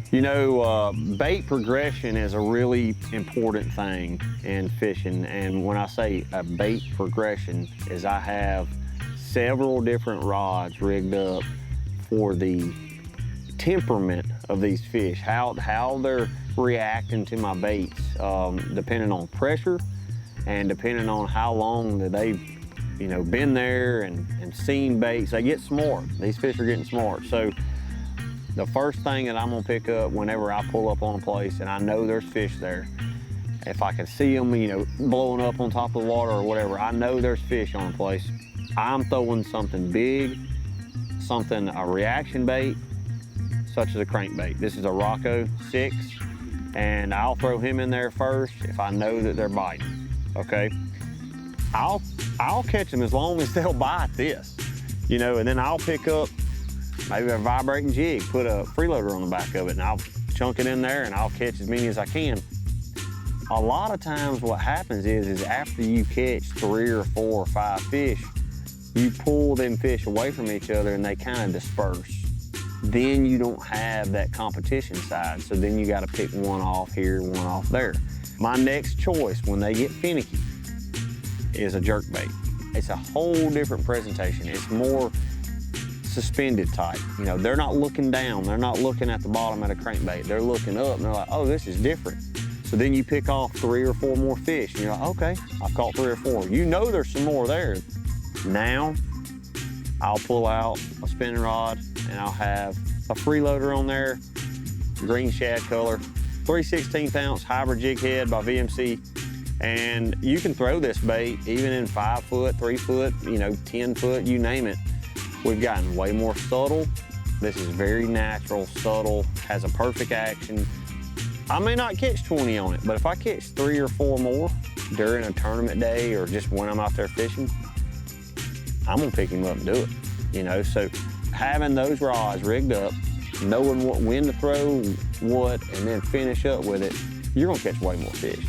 You know, bait progression is a really important thing in fishing. And when I say a bait progression is I have several different rods rigged up for the temperament of these fish, how they're reacting to my baits, depending on pressure and depending on how long that they've, been there and seen baits. They get smart. These fish are getting smart. So the first thing that I'm gonna pick up whenever I pull up on a place and I know there's fish there, if I can see them, blowing up on top of the water or whatever, I know there's fish on a place, I'm throwing something big, a reaction bait, such as a crankbait. This is a Rocco 6, and I'll throw him in there first if I know that they're biting, okay? I'll catch them as long as they'll bite this, and then I'll pick up maybe a vibrating jig, put a freeloader on the back of it, and I'll chunk it in there and I'll catch as many as I can. A lot of times what happens is after you catch 3 or 4 or 5 fish, you pull them fish away from each other and they kind of disperse. Then you don't have that competition side, so then you got to pick one off here, one off there. My next choice when they get finicky is a jerkbait. It's a whole different presentation. It's more suspended type. They're not looking down. They're not looking at the bottom of the crankbait. They're looking up and they're like, oh, this is different. So then you pick off 3 or 4 more fish and you're like, okay, I've caught 3 or 4. There's some more there. Now, I'll pull out a spinning rod and I'll have a freeloader on there, green shad color, 3/16 ounce hybrid jig head by VMC. And you can throw this bait even in 5 foot, 3 foot, 10 foot, you name it. We've gotten way more subtle. This is very natural, subtle, has a perfect action. I may not catch 20 on it, but if I catch 3 or 4 more during a tournament day or just when I'm out there fishing, I'm gonna pick him up and do it. So having those rods rigged up, knowing when to throw what, and then finish up with it, you're gonna catch way more fish.